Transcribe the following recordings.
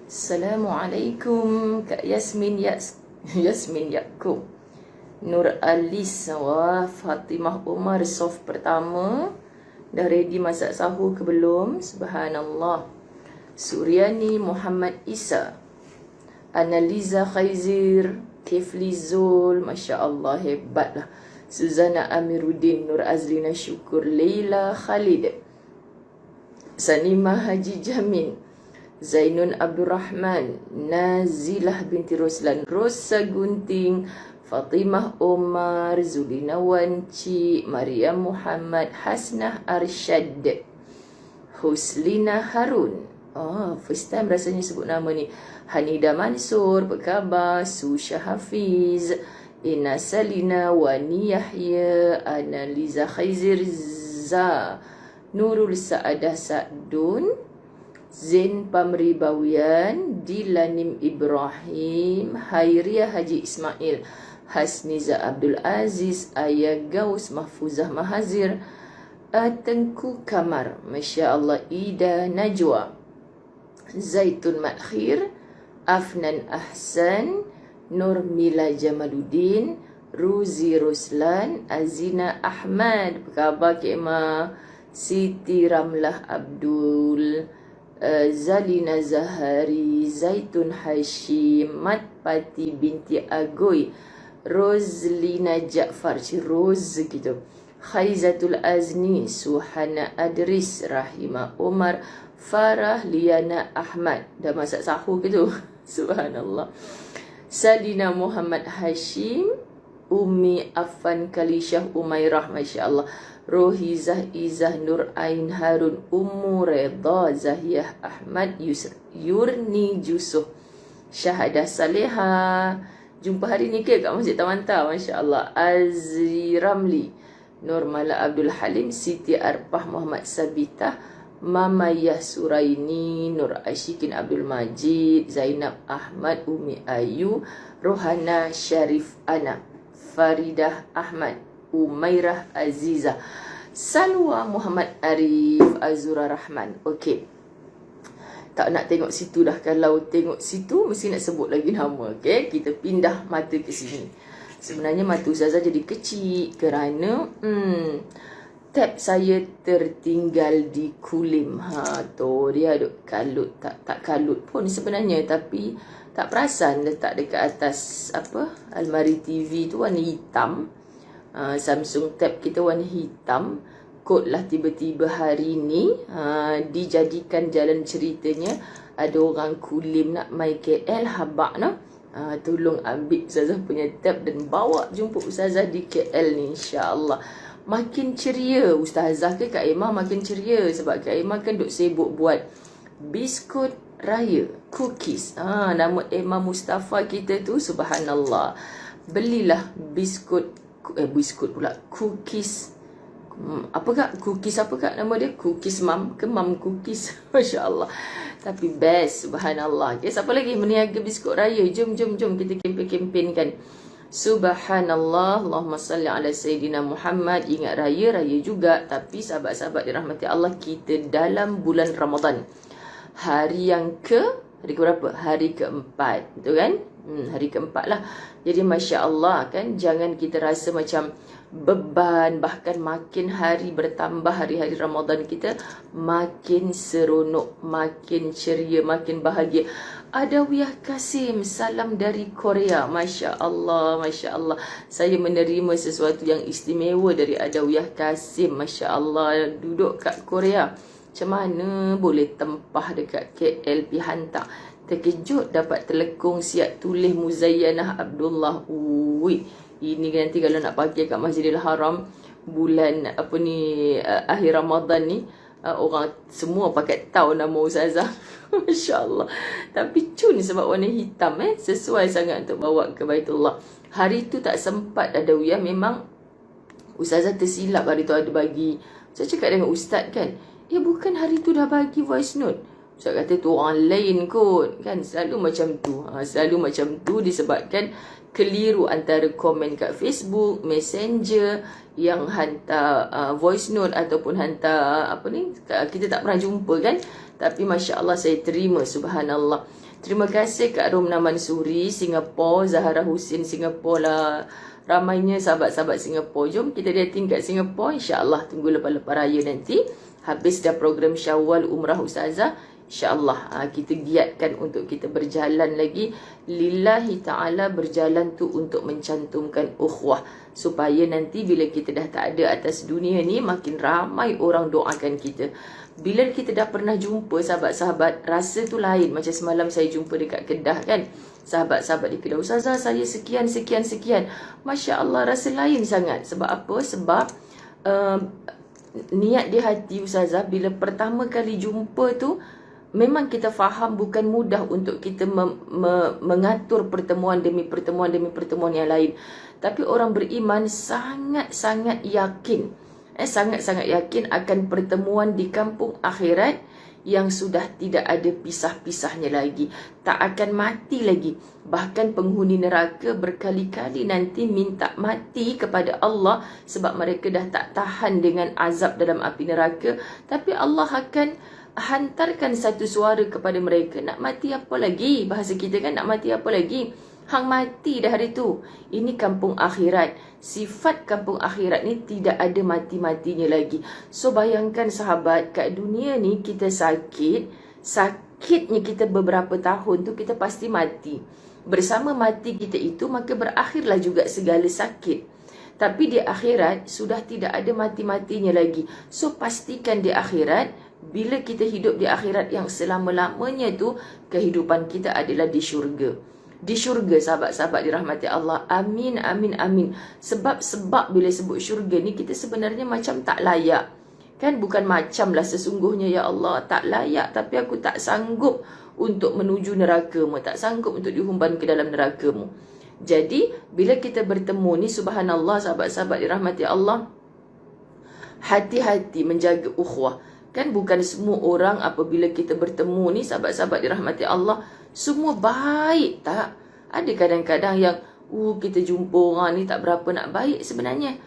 Assalamualaikum Kak Yasmin Yasmin Yaakob, Nur Alis wa Fatimah Umar. Soft pertama. Dah ready masak sahur ke belum? Subhanallah. Suryani Muhammad Isa, Analiza Khaizir, Kifli Zul, Masya Allah, hebatlah. Suzana Amiruddin, Nur Azlina Syukur, Leila Khalid, Sanima Haji Jamin, Zainun Abdul Rahman, Nazilah binti Roslan, Rosa Gunting, Fatimah Omar, Zulina Wanci, Maria Muhammad, Hasnah Arsyad, Huslina Harun. First time rasanya sebut nama ni. Hanida Mansur, apa khabar? Susha Hafiz, Ina Salina, Wani Yahya, Analiza Khaizir Za, Nurul Saadah Sa'dun, Zain Pamri Bawian, Dilanim Ibrahim, Hairiah Haji Ismail, Hasniza Abdul Aziz, Ayah Gaus Mahfuzah Mahazir, Tengku Kamar, Masya Allah, Ida Najwa, Zaitun Makhir, Afnan Ahsan, Nur Mila Jamaluddin, Ruzi Ruslan, Azina Ahmad, apa khabar Kak Emma? Siti Ramlah Abdul, Zalina Zahari, Zaitun Hashim, Matpati binti Agoy, Rozlina Jaafar, Rose gitu, Khaizatul Azni, Suhana Adris, Rahima Omar, Farah Liana Ahmad. Dah masak sahur gitu. Subhanallah. Salina Muhammad Hashim, Umi Afan Kalishah Umairah, Masya Allah, Rohizah Izah Nur Ain Harun, Ummu Reda Zahiyah Ahmad, Yurni Jusuh, Syahadah Saleha. Jumpa hari ni ke kat Masjid Tawanta, Masya Allah. Azri Ramli, Nur Mala Abdul Halim, Siti Arpah Muhammad Sabitah, Mama Yah Suraini, Nur Ashikin Abdul Majid, Zainab Ahmad, Umi Ayu, Rohana Syarif Ana, Faridah Ahmad, Umairah Aziza, Salwa Muhammad Arif, Azura Rahman. Okey, tak nak tengok situ dah. Kalau tengok situ mesti nak sebut lagi nama. Okey, kita pindah mata ke sini. Sebenarnya mata Ustazah jadi kecil kerana tab saya tertinggal di Kulim. Tu dia duk kalut, tak kalut pun sebenarnya, tapi tak perasan letak dekat atas almari TV tu warna hitam. Samsung Tab kita warna hitam. Kod lah tiba-tiba hari ni dijadikan jalan ceritanya ada orang Kulim nak mai KL habak no. Tolong ambil Ustazah punya tab dan bawa jumpa Ustazah di KL ni, insya-Allah. Makin ceria Ustazah ke Kak Emma, makin ceria sebab Kak Emma kan duk sibuk buat biskut raya, cookies. Nama Emma Mustafa kita tu, subhanallah. Belilah biskut pula, cookies. Apa Kak? Cookies apa Kak nama dia? Cookies Mam ke Mam Cookies? Masya Allah. Tapi best, subhanallah. Okay, siapa lagi meniaga biskut raya? Jom kita kempen-kempenkan. Subhanallah. Allahumma salli ala Sayyidina Muhammad. Ingat raya juga. Tapi sahabat-sahabat dirahmati Allah, kita dalam bulan Ramadan. Hari berapa? Hari keempat. Betul kan? Hari keempat lah. Jadi Masya Allah kan, jangan kita rasa macam beban. Bahkan makin hari bertambah hari-hari Ramadan kita, makin seronok, makin ceria, makin bahagia. Adawiyah Kasim, salam dari Korea. Masya Allah, Masya Allah. Saya menerima sesuatu yang istimewa dari Adawiyah Kasim. Masya Allah, duduk kat Korea. Macam mana boleh tempah dekat KL pi hantar. Terkejut dapat telekung siap tulis Muzayyanah Abdullah. Ini nanti kalau nak pakai kat Masjidil Haram bulan akhir Ramadan ni, orang semua pakai tahu nama Ustazah. Masya Allah. Tapi cun sebab warna hitam sesuai sangat untuk bawa ke Baitullah. Hari tu tak sempat Adawiyah, memang Ustazah tersilap hari tu ada bagi. Saya cakap dengan Ustaz kan, bukan hari tu dah bagi voice note. Ustaz kata tu orang lain kot kan. Selalu macam tu disebabkan keliru antara komen kat Facebook, Messenger yang hantar voice note ataupun hantar kita tak pernah jumpa kan. Tapi Masya Allah saya terima, subhanallah. Terima kasih Kak Romna Mansuri, Singapura, Zahara Husin, Singapura lah. Ramainya sahabat-sahabat Singapura. Jom kita dating kat Singapura. InsyaAllah tunggu lepas-lepas raya nanti. Habis dah program Syawal Umrah Ustazah. InsyaAllah kita giatkan untuk kita berjalan lagi. Lillahi ta'ala, berjalan tu untuk mencantumkan ukhuwah. Supaya nanti bila kita dah tak ada atas dunia ni, makin ramai orang doakan kita. Bila kita dah pernah jumpa sahabat-sahabat, rasa tu lain. Macam semalam saya jumpa dekat Kedah kan. Sahabat-sahabat di Kedah, Ustazah saya sekian. Masya Allah, rasa lain sangat. Sebab apa? Sebab niat di hati Ustazah, bila pertama kali jumpa tu, memang kita faham bukan mudah untuk kita mengatur pertemuan demi pertemuan yang lain. Tapi orang beriman sangat-sangat yakin. Sangat-sangat yakin akan pertemuan di kampung akhirat yang sudah tidak ada pisah-pisahnya lagi. Tak akan mati lagi. Bahkan penghuni neraka berkali-kali nanti minta mati kepada Allah sebab mereka dah tak tahan dengan azab dalam api neraka. Tapi Allah akan hantarkan satu suara kepada mereka. Nak mati apa lagi? Bahasa kita kan, nak mati apa lagi? Hang mati dah hari tu. Ini kampung akhirat. Sifat kampung akhirat ni tidak ada mati-matinya lagi. So bayangkan sahabat, kat dunia ni kita sakitnya kita beberapa tahun tu kita pasti mati. Bersama mati kita itu maka berakhirlah juga segala sakit. Tapi di akhirat sudah tidak ada mati-matinya lagi. So pastikan di akhirat, bila kita hidup di akhirat yang selama-lamanya tu, kehidupan kita adalah di syurga. Di syurga sahabat-sahabat dirahmati Allah. Amin, amin, amin. Sebab bila sebut syurga ni, kita sebenarnya macam tak layak. Kan bukan macam lah, sesungguhnya ya Allah tak layak. Tapi aku tak sanggup untuk menuju neraka-Mu. Tak sanggup untuk dihumban ke dalam neraka-Mu. Jadi bila kita bertemu ni, subhanallah sahabat-sahabat dirahmati Allah, hati-hati menjaga ukhuwah. Kan bukan semua orang apabila kita bertemu ni sahabat-sahabat dirahmati Allah semua baik, tak? Ada kadang-kadang yang kita jumpa orang ni tak berapa nak baik sebenarnya.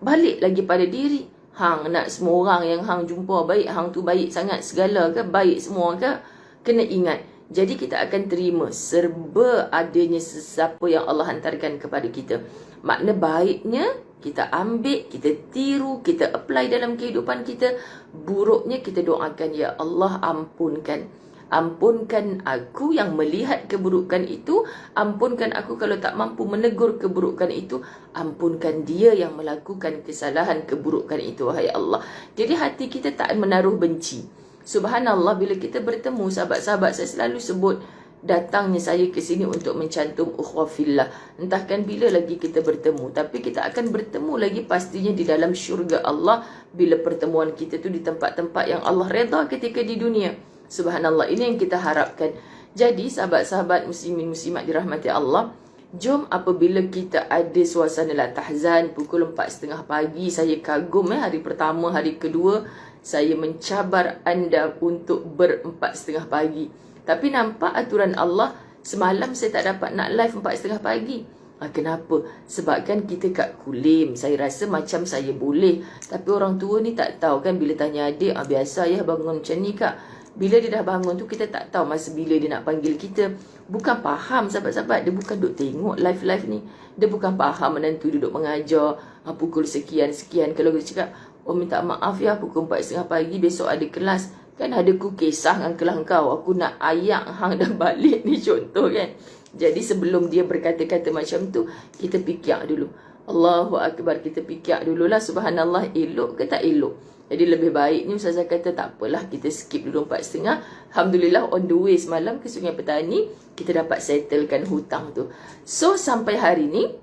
Balik lagi pada diri. Hang nak semua orang yang hang jumpa baik, hang tu baik sangat segala ke? Baik semua ke? Kena ingat. Jadi kita akan terima serba adanya sesiapa yang Allah hantarkan kepada kita. Makna baiknya kita ambil, kita tiru, kita apply dalam kehidupan kita. Buruknya kita doakan, ya Allah ampunkan. Ampunkan aku yang melihat keburukan itu. Ampunkan aku kalau tak mampu menegur keburukan itu. Ampunkan dia yang melakukan kesalahan keburukan itu, wahai Allah. Jadi hati kita tak menaruh benci. Subhanallah, bila kita bertemu sahabat-sahabat, saya selalu sebut, datangnya saya ke sini untuk mencantum ukhuwah fillah. Entahkan bila lagi kita bertemu, tapi kita akan bertemu lagi pastinya di dalam syurga Allah bila pertemuan kita tu di tempat-tempat yang Allah redha ketika di dunia. Subhanallah, ini yang kita harapkan. Jadi sahabat-sahabat muslimin muslimat dirahmati Allah, jom apabila kita ada suasana la tahzan pukul 4.30 pagi, saya kagum hari pertama, hari kedua saya mencabar anda untuk 4.30 pagi. Tapi nampak aturan Allah, semalam saya tak dapat nak live 4.30 pagi. Kenapa? Sebab kan kita kat Kulim. Saya rasa macam saya boleh. Tapi orang tua ni tak tahu kan, bila tanya adik, biasa ya bangun macam ni kak. Bila dia dah bangun tu, kita tak tahu masa bila dia nak panggil kita. Bukan faham sahabat-sahabat, dia bukan duk tengok live-live ni. Dia bukan faham menantu duduk mengajar pukul sekian-sekian. Kalau dia cakap, minta maaf ya, pukul 4.30 pagi besok ada kelas. Kan ada ku kisah dengan kelas kau, aku nak ayak hang dah balik ni, contoh kan. Jadi sebelum dia berkata-kata macam tu, kita fikir dulu. Allahu Akbar, kita fikir dululah, subhanallah, elok ke tak elok. Jadi lebih baik ni Ustazah kata tak apalah, kita skip dulu 4.30. Alhamdulillah on the way semalam ke Sungai Petani, kita dapat settlekan hutang tu. So sampai hari ni,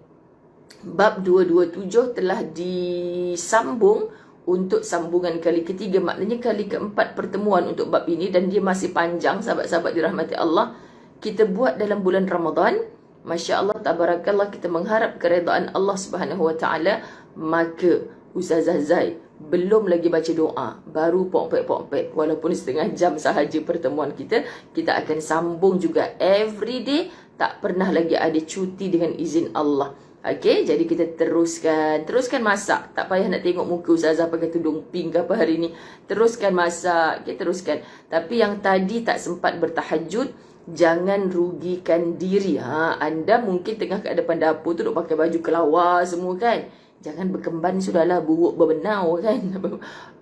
bab 227 telah disambung untuk sambungan kali ketiga. Maknanya kali keempat pertemuan untuk bab ini, dan dia masih panjang sahabat-sahabat dirahmati Allah. Kita buat dalam bulan Ramadan. Masya Allah, tabarakallah, kita mengharap keredaan Allah Subhanahu Wa Taala. Maka Ustazah Zai belum lagi baca doa, baru pok-pek walaupun setengah jam sahaja pertemuan kita. Kita akan sambung juga every day, tak pernah lagi ada cuti dengan izin Allah. Okey, jadi kita teruskan masak. Tak payah nak tengok muka Ustazah pakai tudung pink ke apa hari ni. Teruskan masak, okay, teruskan. Tapi yang tadi tak sempat bertahajud, Jangan rugikan diri. Anda mungkin tengah kat depan dapur tu duk pakai baju kelawar semua kan. Jangan berkemban sudahlah, buruk berbenau kan.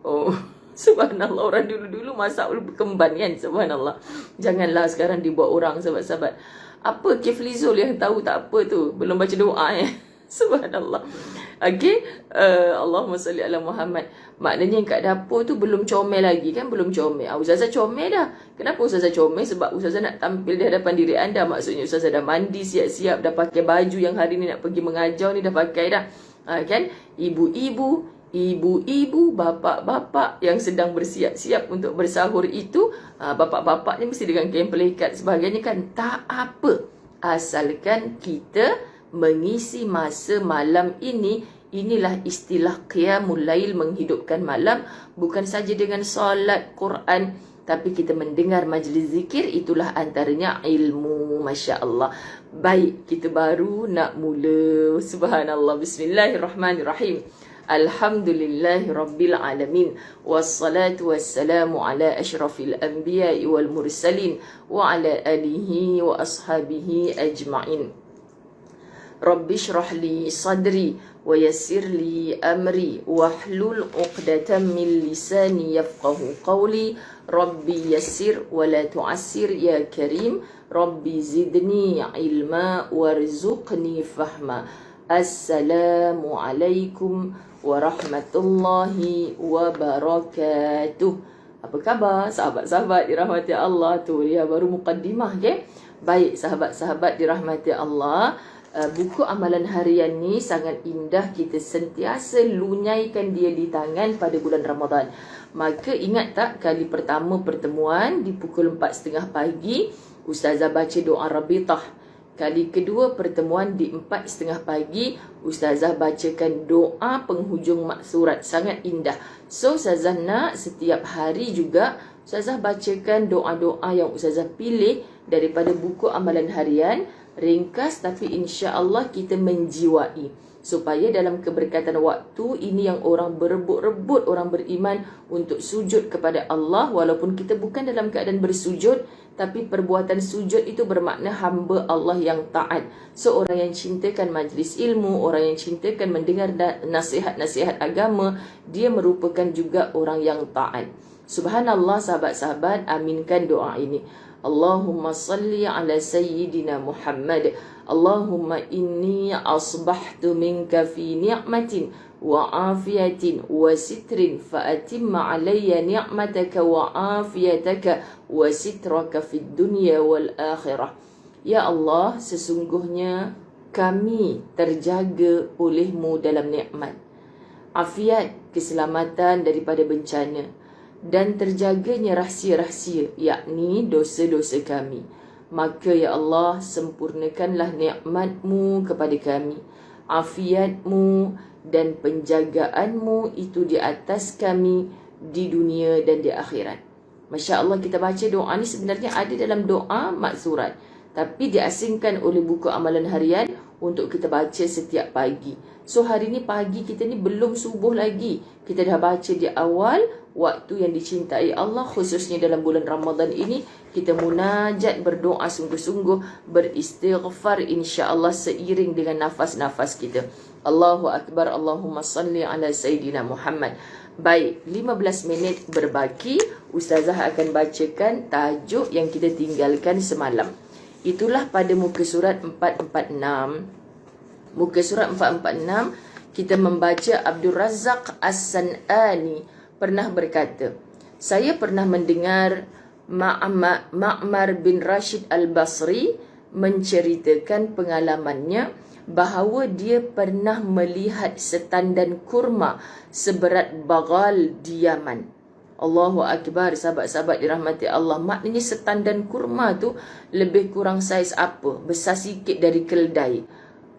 Oh, subhanallah, orang dulu-dulu masak berkemban kan. Subhanallah. Janganlah sekarang dibuat orang, sahabat-sahabat. Apa Kiflizul yang tahu tak apa tu? Belum baca doa ya. Subhanallah. Okey, Allahumma salli ala Muhammad. Maknanya yang kat dapur tu belum comel lagi kan, belum comel. Ustazah comel dah. Kenapa Ustazah comel? Sebab Ustazah nak tampil di hadapan diri anda. Maksudnya Ustazah dah mandi siap-siap, dah pakai baju yang hari ni nak pergi mengajar ni dah pakai dah. Kan? Ibu-ibu, bapak-bapak yang sedang bersiap-siap untuk bersahur itu, bapak-bapak ni mesti dengan kain pelikat sebagainya kan. Tak apa. Asalkan kita mengisi masa malam ini. Inilah istilah qiyamul lail, menghidupkan malam. Bukan saja dengan solat Quran, tapi kita mendengar majlis zikir. Itulah antaranya ilmu. Masya Allah. Baik, kita baru nak mula. Subhanallah. Bismillahirrahmanirrahim. Alhamdulillahi Rabbil Alamin. Wassalatu wassalamu ala ashrafil anbiya'i wal mursalin. Wa ala alihi wa ashabihi ajma'in. Rabbi shrah li sadri wa yassir li amri wahlul 'uqdatam min lisani yafqahu qawli. Rabbi yassir wa la tu'assir ya karim. Rabbi zidni ilma warzuqni fahma. Assalamu alaikum warahmatullahi wabarakatuh. Apa khabar sahabat-sahabat dirahmati Allah? Tu dia baru mukaddimah ke? Baik sahabat-sahabat dirahmati Allah, buku amalan harian ni sangat indah. Kita sentiasa lunyaikan dia di tangan pada bulan Ramadan. Maka ingat tak, kali pertama pertemuan di pukul 4.30 pagi Ustazah baca doa Rabitah. Kali kedua pertemuan di 4.30 pagi Ustazah bacakan doa penghujung maksurat. Sangat indah. So Ustazah nak setiap hari juga Ustazah bacakan doa-doa yang Ustazah pilih daripada buku amalan harian. Ringkas tapi insya-Allah kita menjiwai, supaya dalam keberkatan waktu ini yang orang berebut-rebut, orang beriman untuk sujud kepada Allah, walaupun kita bukan dalam keadaan bersujud, tapi perbuatan sujud itu bermakna hamba Allah yang taat. So orang yang cintakan majlis ilmu, orang yang cintakan mendengar nasihat-nasihat agama, dia merupakan juga orang yang taat. Subhanallah sahabat-sahabat, aminkan doa ini. Allahumma salli ala sayyidina Muhammad. Allahumma inni asbahtu minka fi ni'matin wa afiyatin wa sitrin fa atimma alayya ni'mataka wa afiyataka wa sitraka fid dunya wal akhirah. Ya Allah, sesungguhnya kami terjaga olehmu dalam nikmat, afiat, keselamatan daripada bencana, dan terjaganya rahsia-rahsia, yakni dosa-dosa kami. Maka ya Allah, sempurnakanlah nikmat-Mu kepada kami, afiat-Mu dan penjagaanmu itu di atas kami di dunia dan di akhirat. Masya Allah, kita baca doa ni sebenarnya ada dalam doa maksurat, tapi diasingkan oleh buku amalan harian untuk kita baca setiap pagi. So hari ni pagi kita ni belum subuh lagi, kita dah baca di awal waktu yang dicintai Allah, khususnya dalam bulan Ramadan ini. Kita munajat, berdoa sungguh-sungguh, beristighfar insya-Allah seiring dengan nafas-nafas kita. Allahu Akbar, Allahumma salli ala Sayyidina Muhammad. Baik, 15 minit berbaki, Ustazah akan bacakan tajuk yang kita tinggalkan semalam. Itulah pada muka surat 446. Muka surat 446, kita membaca Abdul Razak As-San'ani pernah berkata, saya pernah mendengar Ma'mar bin Rashid Al-Basri menceritakan pengalamannya bahawa dia pernah melihat setandan kurma seberat bagal di Yaman. Allahu Akbar, sahabat-sahabat dirahmati Allah. Maknanya setandan kurma tu lebih kurang saiz apa? Besar sikit dari keldai.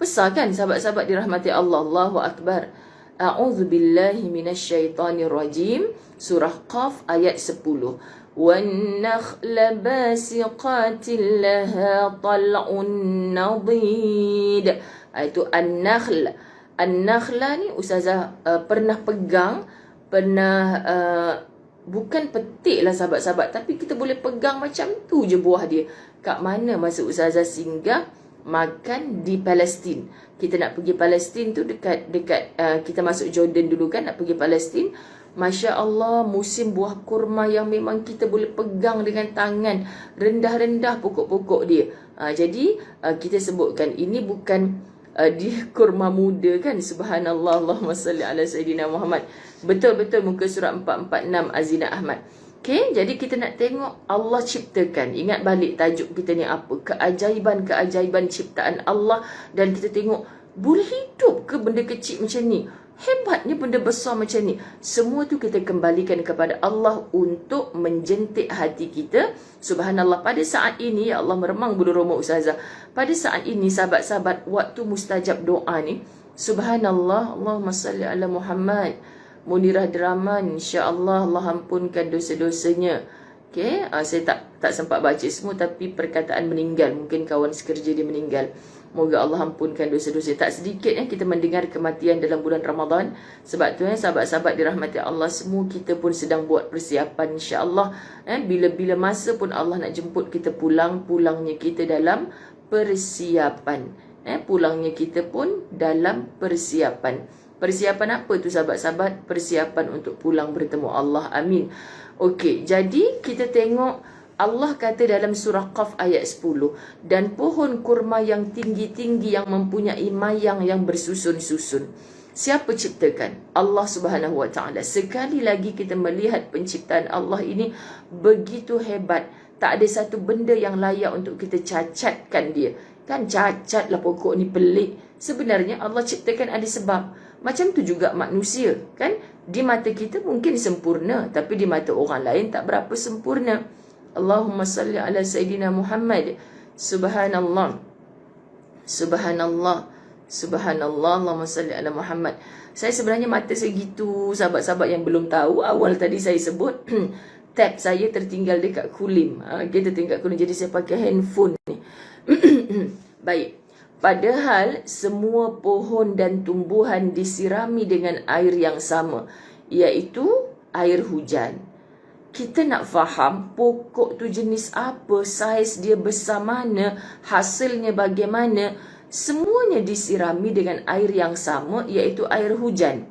Besar kan sahabat-sahabat dirahmati Allah. Allahu Akbar. A'udzu billahi minasyaitonir rajim. Surah Qaf ayat 10. وَالنَّخْلَ بَاسِقَاتٍ لَهَا طَلْعٌ نَضِيدٌ. Itu an-nakhl. An-nakhla ni Ustazah pernah pegang, pernah Bukan petik lah sahabat-sahabat, tapi kita boleh pegang macam tu je buah dia. Kat mana masa Ustazah singgah makan di Palestin. Kita nak pergi Palestin tu dekat kita masuk Jordan dulu kan, nak pergi Palestin. Masya Allah, musim buah kurma yang memang kita boleh pegang dengan tangan, rendah-rendah pokok-pokok dia. Jadi kita sebutkan ini bukan di kurma muda kan. Subhanallah, Allahumma salli ala Sayyidina Muhammad. Betul-betul muka surat 446 Azina Ahmad. Okay, jadi kita nak tengok Allah ciptakan. Ingat balik tajuk kita ni apa? Keajaiban-keajaiban ciptaan Allah. Dan kita tengok, boleh hidup ke benda kecil macam ni? Hebatnya benda besar macam ni. Semua tu kita kembalikan kepada Allah untuk menjentik hati kita. Subhanallah, pada saat ini, ya Allah meremang bulu roma Ustazah. Pada saat ini sahabat-sahabat, waktu mustajab doa ni, Subhanallah, Allahumma salli ala Muhammad. Munirah Deraman, insya-Allah Allah ampunkan dosa-dosanya. Okay, saya tak sempat baca semua, tapi perkataan meninggal, mungkin kawan sekerja dia meninggal. Moga Allah ampunkan dosa-dosa. Tak sedikit kita mendengar kematian dalam bulan Ramadan. Sebab tu sahabat-sahabat dirahmati Allah semua, kita pun sedang buat persiapan insya-Allah. Bila-bila masa pun Allah nak jemput kita pulang, pulangnya kita dalam persiapan. Pulangnya kita pun dalam persiapan. Persiapan apa tu sahabat-sahabat? Persiapan untuk pulang bertemu Allah. Amin. Okey, jadi kita tengok Allah kata dalam surah Qaf ayat 10, dan pohon kurma yang tinggi-tinggi yang mempunyai mayang yang bersusun-susun. Siapa ciptakan? Allah Subhanahu Wa Taala. Sekali lagi kita melihat penciptaan Allah ini begitu hebat. Tak ada satu benda yang layak untuk kita cacatkan dia. Kan cacatlah pokok ni, pelik. Sebenarnya Allah ciptakan ada sebab. Macam tu juga manusia, kan? Di mata kita mungkin sempurna, tapi di mata orang lain tak berapa sempurna. Allahumma salli ala Sayyidina Muhammad. Subhanallah. Subhanallah. Subhanallah. Allahumma salli ala Muhammad. Saya sebenarnya mata saya gitu, sahabat-sahabat yang belum tahu. Awal tadi saya sebut tab saya tertinggal dekat Kulim. Kita tinggal Kulim, jadi saya pakai handphone ni. Baik. Padahal semua pohon dan tumbuhan disirami dengan air yang sama, iaitu air hujan. Kita nak faham pokok tu jenis apa, saiz dia besar mana, hasilnya bagaimana. Semuanya disirami dengan air yang sama, iaitu air hujan.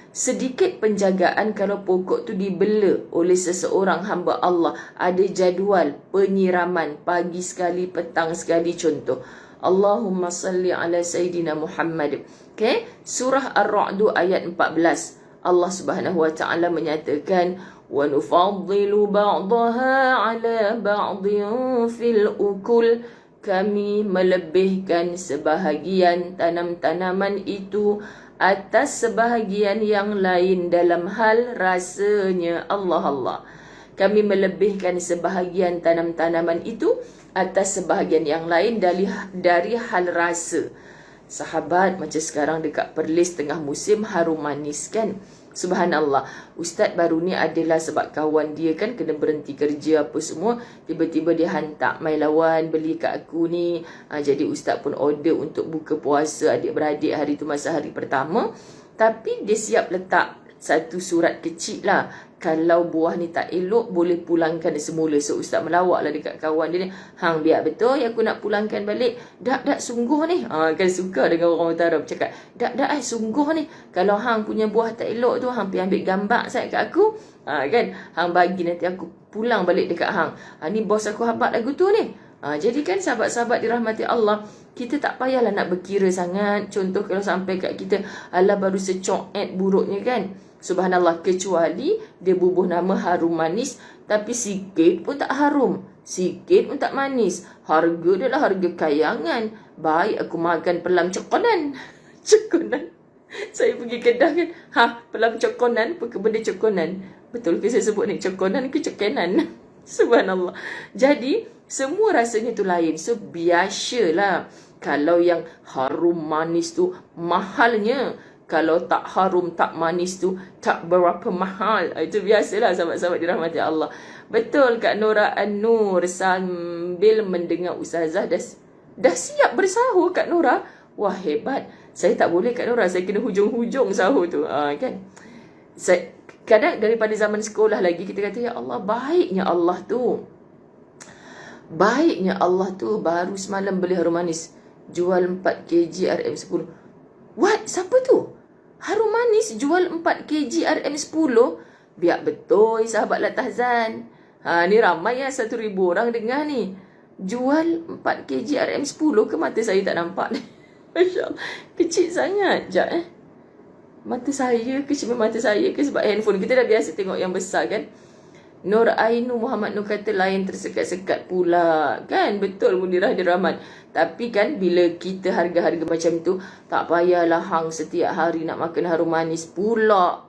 Sedikit penjagaan kalau pokok tu dibela oleh seseorang hamba Allah. Ada jadual penyiraman, pagi sekali, petang sekali contoh. Allahumma salli ala Sayyidina Muhammad. Okay? Surah Ar-Ra'd ayat 14. Allah Subhanahu Wa Taala menyatakan, wa nufaddilu ba'daha ala ba'din fil ukul. Kami melebihkan sebahagian tanam-tanaman itu atas sebahagian yang lain dalam hal rasanya. Allah. Kami melebihkan sebahagian tanam-tanaman itu atas sebahagian yang lain dari hal rasa. Sahabat, macam sekarang dekat Perlis tengah musim harum manis kan? Subhanallah. Ustaz baru ni adalah sebab kawan dia kan kena berhenti kerja apa semua, tiba-tiba dia hantar mai lawan beli kat aku ni. Jadi ustaz pun order untuk buka puasa adik-beradik hari tu, masa hari pertama. Tapi dia siap letak satu surat kecil lah, kalau buah ni tak elok boleh pulangkan semula. So ustaz melawak lah dekat kawan dia ni, hang biar betul yang aku nak pulangkan balik. Dak sungguh ni. Kan suka dengan orang utara cakap, dak sungguh ni, kalau hang punya buah tak elok tu, hang pergi ambil gambar saya kat aku, kan hang bagi, nanti aku pulang balik dekat hang. Ni bos aku habat lagu tu ni. Jadi kan sahabat-sahabat dirahmati Allah, kita tak payahlah nak berkira sangat. Contoh kalau sampai kat kita, alah baru secok buruknya kan. Subhanallah, kecuali dia bubuh nama harum manis, tapi sikit pun tak harum, sikit pun tak manis. Harga dia lah harga kayangan. Baik aku makan pelam cokonan. Cokonan. Saya pergi kedah kan, pelam cokonan, apa ke benda cokonan? Betul ke saya sebut ni cokonan ke cokenan? Subhanallah. Jadi semua rasanya tu lain. So biasalah kalau yang harum manis tu mahalnya, kalau tak harum tak manis tu tak berapa mahal. Itu biasalah sahabat-sahabat dirahmati Allah. Betul Kak Nora An-Nur sambil mendengar Ustazah dah siap bersahur Kak Nora. Wah hebat. Saya tak boleh Kak Nora, saya kena hujung-hujung sahur tu. Kan? Kadang daripada zaman sekolah lagi kita kata, ya Allah, baiknya Allah tu. Baiknya Allah tu. Baru semalam beli harum manis, jual 4 kg RM10. What? Siapa tu? Harum manis jual 4 kg RM10? Biar betul sahabat Latahzan. Ni ramai ya, 1,000 orang dengar ni. Jual 4 kg RM10 ke? Mata saya tak nampak ni. Masya Allah. Kecil sangat. Sekejap mata saya ke? Cuma mata saya ke sebab handphone? Kita dah biasa tengok yang besar kan. Nur Ainu Muhammad Nur kata lain tersekat-sekat pula. Kan? Betul Munirah Abdul Rahman. Tapi kan bila kita harga-harga macam tu, tak payahlah hang setiap hari nak makan harum manis pula.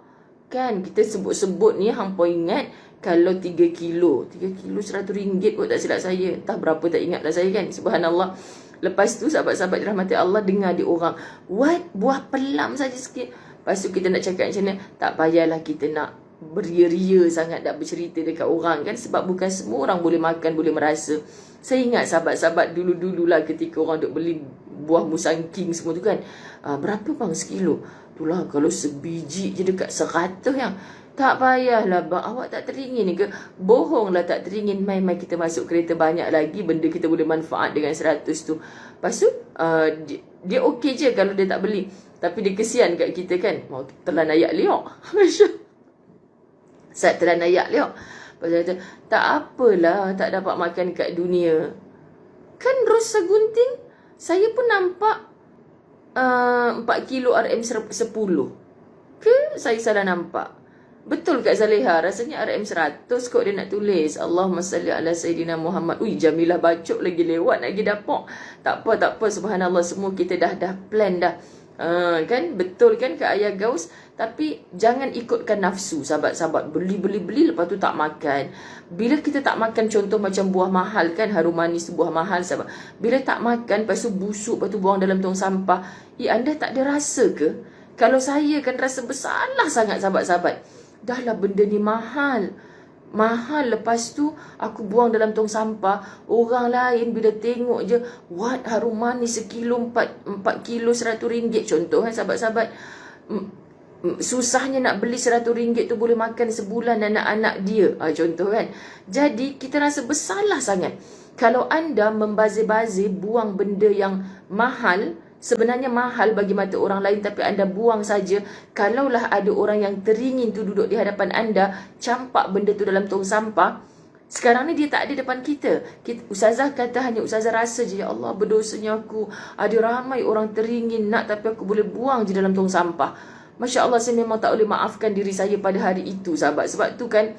Kan? Kita sebut-sebut ni, hang pun ingat kalau 3 kilo RM100 kot tak silap saya. Entah berapa tak ingat lah saya kan. Subhanallah. Lepas tu sahabat-sahabat dirahmati Allah, dengar di orang, what? Buah pelam saja sikit. Lepas tu kita nak cakap macam ni, tak payahlah kita nak beria-ria sangat nak bercerita dekat orang kan. Sebab bukan semua orang boleh makan, boleh merasa. Saya ingat sahabat-sahabat dulu-dululah ketika orang duk beli buah musang king semua tu kan. Berapa bang sekilo? Itulah kalau sebiji je dekat 100 yang. Tak payahlah bang, awak tak teringin ke? Bohonglah tak teringin. Mai-mai kita masuk kereta banyak lagi benda kita boleh manfaat dengan 100 tu. Lepas tu dia okey je kalau dia tak beli. Tapi dia kesian kat kita kan. Mau telan ayak liok. Saat telan ayak liok. Lepas tu kata, tak apalah tak dapat makan kat dunia. Kan rosa gunting, saya pun nampak 4 kilo RM10. Ke saya salah nampak? Betul Kak Zaleha, rasanya RM100 kot dia nak tulis. Allahumma salli ala Sayyidina Muhammad. Ui, Jamilah bacok lagi lewat lagi dapur. Tak apa, subhanallah, semua kita dah plan dah. Kan, betul kan Kak Ayah Gaus. Tapi jangan ikutkan nafsu sahabat-sahabat. Beli, lepas tu tak makan. Bila kita tak makan, contoh macam buah mahal kan, harum manis buah mahal sahabat. Bila tak makan, lepas tu busuk, lepas tu buang dalam tong sampah. Anda tak ada rasa ke? Kalau saya kan rasa bersalah sangat sahabat-sahabat. Dahlah benda ni mahal, lepas tu aku buang dalam tong sampah. Orang lain bila tengok je, what, harum manis sekilo 4 kilo RM100 contoh kan sahabat-sahabat. Susahnya nak beli RM100 tu boleh makan sebulan anak-anak dia, contoh kan. Jadi kita rasa bersalah sangat kalau anda membazir-bazir buang benda yang mahal. Sebenarnya mahal bagi mata orang lain, tapi anda buang saja. Kalaulah ada orang yang teringin tu duduk di hadapan anda, campak benda tu dalam tong sampah. Sekarang ni dia tak ada depan kita. Ustazah kata hanya ustazah rasa je, ya Allah berdosanya aku. Ada ramai orang teringin nak, tapi aku boleh buang je dalam tong sampah. Masya Allah, saya memang tak boleh maafkan diri saya pada hari itu sahabat. Sebab tu kan,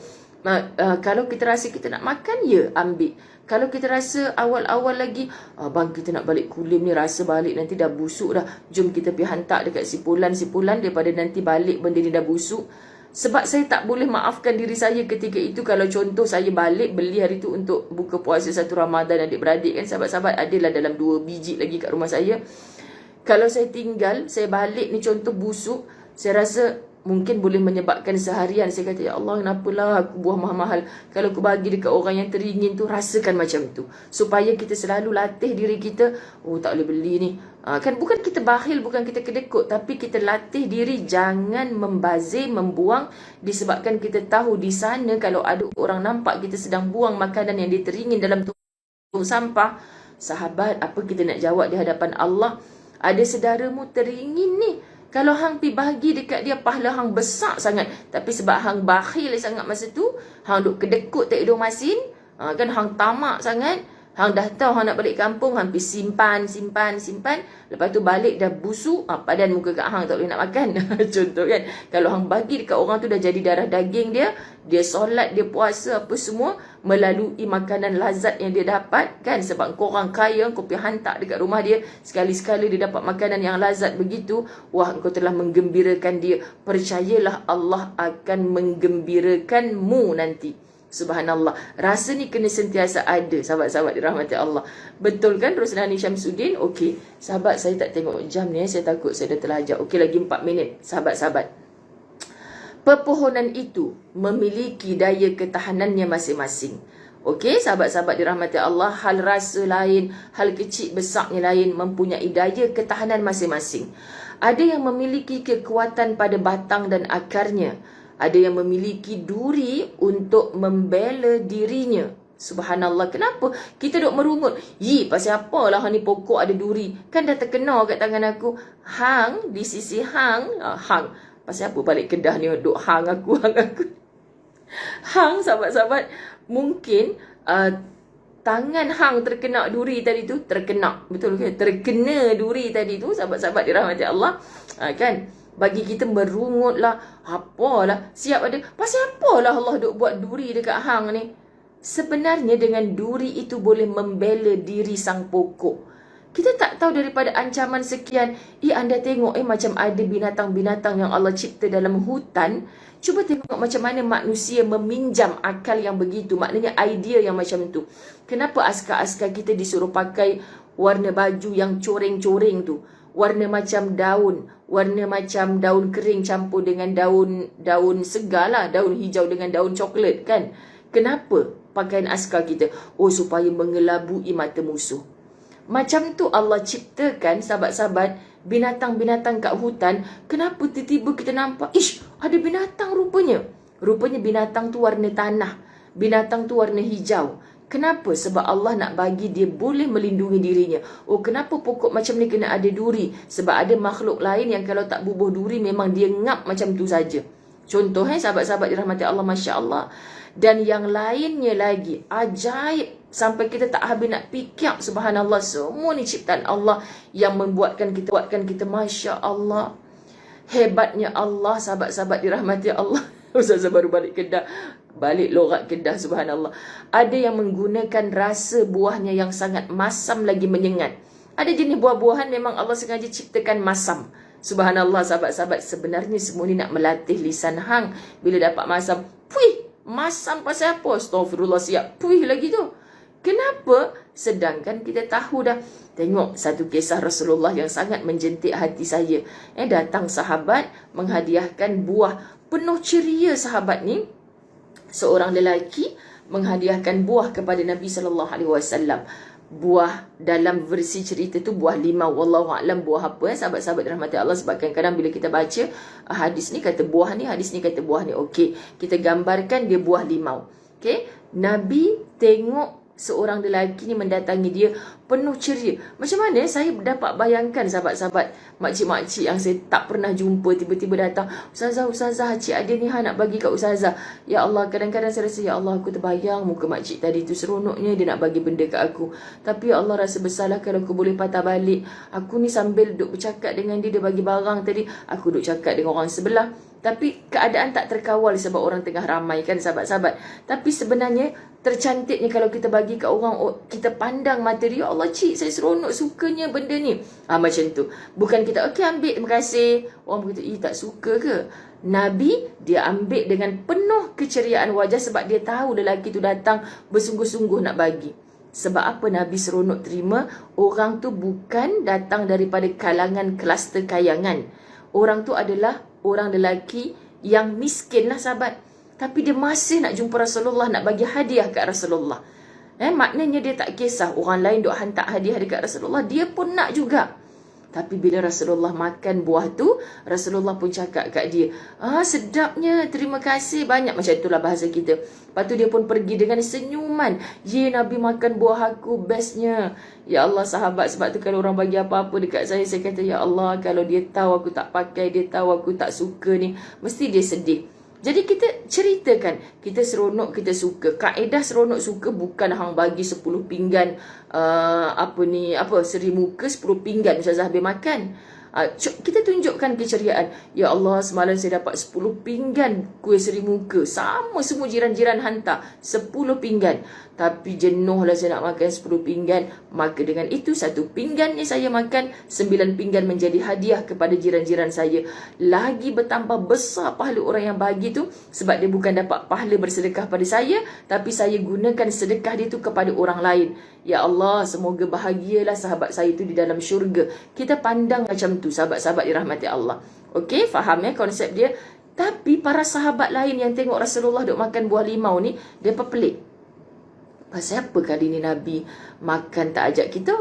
kalau kita rasa kita nak makan, ya ambil. Kalau kita rasa awal-awal lagi, bang kita nak balik Kulim ni, rasa balik nanti dah busuk dah. Jom kita pergi hantar dekat Sipulan daripada nanti balik benda ni dah busuk. Sebab saya tak boleh maafkan diri saya ketika itu. Kalau contoh saya balik beli hari tu untuk buka puasa 1 Ramadan adik-beradik kan sahabat-sahabat, adalah dalam 2 biji lagi kat rumah saya. Kalau saya tinggal, saya balik ni contoh busuk, saya rasa mungkin boleh menyebabkan seharian. Saya kata, ya Allah, kenapalah aku buah mahal-mahal. Kalau aku bagi dekat orang yang teringin tu, rasakan macam tu. Supaya kita selalu latih diri kita, oh tak boleh beli ni. Kan bukan kita bakhil, bukan kita kedekut, tapi kita latih diri jangan membazir, membuang. Disebabkan kita tahu di sana kalau ada orang nampak kita sedang buang makanan yang dia teringin dalam tong sampah. Sahabat, apa kita nak jawab di hadapan Allah? Ada saudaramu teringin ni, kalau hang pi bagi dekat dia, pahala hang besar sangat. Tapi sebab hang bakhil sangat masa tu, hang duk kedekut tak hidung masin, kan hang tamak sangat. Hang dah tahu hang nak balik kampung, hang pi simpan. Lepas tu balik dah busuk, padan muka kat hang tak boleh nak makan. Contoh kan. Kalau hang bagi dekat orang tu dah jadi darah daging dia, dia solat, dia puasa apa semua melalui makanan lazat yang dia dapat kan. Sebab kau orang kaya, kau pergi hantar dekat rumah dia, sekali-sekala dia dapat makanan yang lazat begitu, wah kau telah menggembirakan dia. Percayalah Allah akan menggembirakanmu nanti. Subhanallah. Rasa ni kena sentiasa ada sahabat-sahabat dirahmati Allah. Betul kan Roslani Syamsuddin? Okey. Sahabat, saya tak tengok jam ni, saya takut saya dah terlajak. Okey, lagi 4 minit sahabat-sahabat. Pepohonan itu memiliki daya ketahanannya masing-masing. Okey, sahabat-sahabat dirahmati Allah, hal rasa lain, hal kecil besarnya lain, mempunyai daya ketahanan masing-masing. Ada yang memiliki kekuatan pada batang dan akarnya. Ada yang memiliki duri untuk membela dirinya. Subhanallah, kenapa kita duk merungut? Pasal apalah ni pokok ada duri? Kan dah terkena kat tangan aku. Hang, di sisi hang. Hang. Pasal apa balik Kedah ni duk hang aku, hang aku. Hang, sahabat-sahabat, mungkin tangan hang terkena duri tadi tu, terkena. Betul ke? Terkena duri tadi tu, sahabat-sahabat dirahmati Allah. Kan? Bagi kita merungut lah. Apalah. Siap ada. Pasal apalah Allah duk buat duri dekat hang ni? Sebenarnya dengan duri itu boleh membela diri sang pokok. Kita tak tahu daripada ancaman sekian. Anda tengok macam ada binatang-binatang yang Allah cipta dalam hutan. Cuba tengok macam mana manusia meminjam akal yang begitu. Maknanya idea yang macam tu. Kenapa askar-askar kita disuruh pakai warna baju yang coreng-coreng tu? Warna macam daun. Warna macam daun kering campur dengan daun segar lah. Daun hijau dengan daun coklat kan? Kenapa pakaian askar kita? Supaya mengelabui mata musuh. Macam tu Allah ciptakan, sahabat-sahabat, binatang-binatang kat hutan. Kenapa tiba-tiba kita nampak, ada binatang rupanya. Rupanya binatang tu warna tanah. Binatang tu warna hijau. Kenapa? Sebab Allah nak bagi dia boleh melindungi dirinya. Kenapa pokok macam ni kena ada duri? Sebab ada makhluk lain yang kalau tak bubuh duri memang dia ngap macam tu saja. Contoh sahabat-sahabat dirahmati Allah, Masya Allah. Dan yang lainnya lagi, ajaib sampai kita tak habis nak fikir. Subhanallah, semua ni ciptaan Allah yang membuatkan kita Masya Allah. Hebatnya Allah, sahabat-sahabat dirahmati Allah. Ustazah baru balik Kedah, balik logat Kedah, subhanallah. Ada yang menggunakan rasa buahnya yang sangat masam lagi menyengat. Ada jenis buah-buahan memang Allah sengaja ciptakan masam. Subhanallah, sahabat-sahabat, sebenarnya semua ni nak melatih lisan hang. Bila dapat masam, masam pasal apa? Astaghfirullah, siap puih lagi tu. Kenapa? Sedangkan kita tahu dah. Tengok satu kisah Rasulullah yang sangat menjentik hati saya. Datang sahabat menghadiahkan buah. Penuh ceria sahabat ni. Seorang lelaki menghadiahkan buah kepada Nabi SAW. Buah dalam versi cerita tu buah limau. Wallahu a'lam buah apa sahabat-sahabat rahmati Allah. Sebab kadang-kadang bila kita baca hadis ni kata buah ni, hadis ni kata buah ni. Okey, kita gambarkan dia buah limau. Okey, Nabi tengok seorang lelaki ni mendatangi dia penuh ceria. Macam mana saya dapat bayangkan sahabat-sahabat, makcik-makcik yang saya tak pernah jumpa tiba-tiba datang, Ustazah, cik ada ni nak bagi kat Ustazah. Ya Allah, kadang-kadang saya rasa, ya Allah, aku terbayang muka makcik tadi tu seronoknya dia nak bagi benda kat aku. Tapi ya Allah, rasa bersalah kalau aku boleh patah balik. Aku ni sambil duduk bercakap dengan dia bagi barang tadi, aku duduk cakap dengan orang sebelah. Tapi keadaan tak terkawal sebab orang tengah ramai kan sahabat-sahabat. Tapi sebenarnya tercantiknya kalau kita bagi kat orang, kita pandang mata dia, ya Allah cik, saya seronok sukanya benda ni. Macam tu. Bukan kita, okey ambil, terima kasih. Orang berkata, tak suka ke? Nabi, dia ambil dengan penuh keceriaan wajah sebab dia tahu lelaki tu datang bersungguh-sungguh nak bagi. Sebab apa Nabi seronok terima? Orang tu bukan datang daripada kalangan kelas terkayangan. Orang tu adalah orang lelaki yang miskin lah sahabat. Tapi dia masih nak jumpa Rasulullah, nak bagi hadiah kat Rasulullah. Maknanya dia tak kisah orang lain duk hantar hadiah dekat Rasulullah, dia pun nak juga. Tapi bila Rasulullah makan buah tu, Rasulullah pun cakap kat dia, sedapnya, terima kasih banyak. Macam itulah bahasa kita. Lepas tu dia pun pergi dengan senyuman. Nabi makan buah aku, bestnya. Ya Allah sahabat, sebab tu kalau orang bagi apa-apa dekat saya kata, ya Allah, kalau dia tahu aku tak pakai, dia tahu aku tak suka ni, mesti dia sedih. Jadi kita ceritakan, kita seronok, kita suka. Kaedah seronok suka bukan hang bagi 10 pinggan seri muka 10 pinggan Ustazah habis makan. Kita tunjukkan keceriaan. Ya Allah, semalam saya dapat 10 pinggan kuih seri muka. Sama semua jiran-jiran hantar 10 pinggan. Tapi jenuhlah saya nak makan 10 pinggan. Maka dengan itu 1 pinggan yang saya makan, 9 pinggan menjadi hadiah kepada jiran-jiran saya. Lagi bertambah besar pahala orang yang bagi tu. Sebab dia bukan dapat pahala bersedekah pada saya, tapi saya gunakan sedekah dia tu kepada orang lain. Ya Allah, semoga bahagialah sahabat saya tu di dalam syurga. Kita pandang macam tu sahabat-sahabat dirahmati Allah. Okey, faham konsep dia. Tapi para sahabat lain yang tengok Rasulullah duk makan buah limau ni, dia pelik. Pasal apa kali ni Nabi makan tak ajak kita?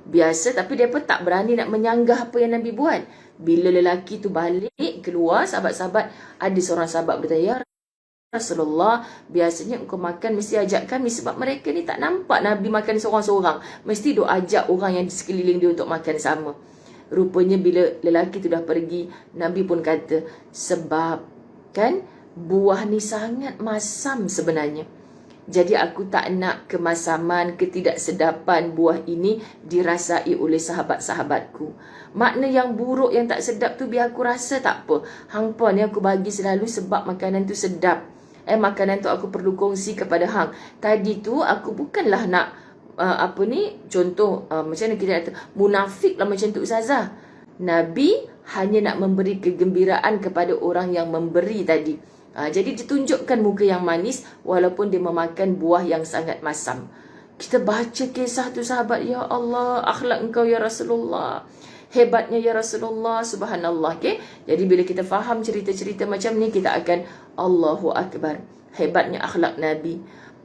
biasa, tapi dia pun tak berani nak menyanggah apa yang Nabi buat. Bila lelaki tu balik keluar, sahabat-sahabat, ada seorang sahabat bertanya, Rasulullah, biasanya engkau makan mesti ajak kami, sebab mereka ni tak nampak Nabi makan seorang-seorang. Mesti duk ajak orang yang di sekeliling dia untuk makan sama. Rupanya bila lelaki tu dah pergi, Nabi pun kata, sebab kan buah ni sangat masam sebenarnya. Jadi aku tak nak kemasaman, ketidaksedapan buah ini dirasai oleh sahabat-sahabatku. Makna yang buruk, yang tak sedap tu biar aku rasa tak apa. Hang pun ni aku bagi selalu sebab makanan tu sedap. Makanan tu aku perlu kongsi kepada hang. Tadi tu aku bukanlah nak contoh macam mana kita kata, munafik lah macam tu Ustazah. Nabi hanya nak memberi kegembiraan kepada orang yang memberi tadi. Jadi ditunjukkan muka yang manis walaupun dia memakan buah yang sangat masam. Kita baca kisah tu sahabat, ya Allah, akhlak engkau ya Rasulullah, hebatnya ya Rasulullah, subhanallah. Okay? Jadi bila kita faham cerita-cerita macam ni, kita akan Allahu Akbar, hebatnya akhlak Nabi.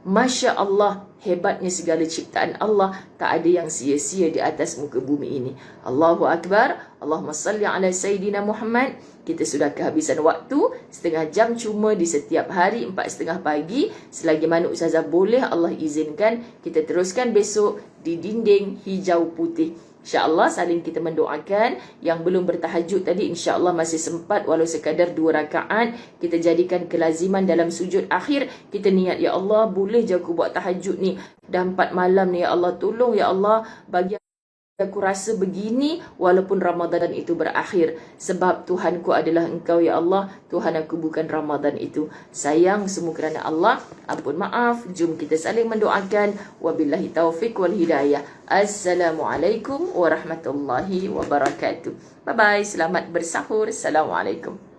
Masya Allah, hebatnya segala ciptaan Allah. Tak ada yang sia-sia di atas muka bumi ini. Allahu Akbar. Allahumma salli ala Sayyidina Muhammad. Kita sudah kehabisan waktu, setengah jam cuma di setiap hari 4:30 pagi. Selagi mana Ustazah boleh, Allah izinkan, kita teruskan besok di dinding hijau putih. InsyaAllah saling kita mendoakan. Yang belum bertahajud tadi, insyaAllah masih sempat, walau sekadar 2 rakaat. Kita jadikan kelaziman dalam sujud akhir. Kita niat, ya Allah, boleh je aku buat tahajud ni dah 4 malam ni, ya Allah, tolong ya Allah, bagi aku rasa begini walaupun Ramadan itu berakhir. Sebab Tuhanku adalah Engkau ya Allah, Tuhan aku bukan Ramadan itu. Sayang semua kerana Allah, ampun maaf. Jom kita saling mendoakan. Wabillahi taufiq wal hidayah. Assalamualaikum warahmatullahi wabarakatuh. Bye bye, selamat bersahur. Assalamualaikum.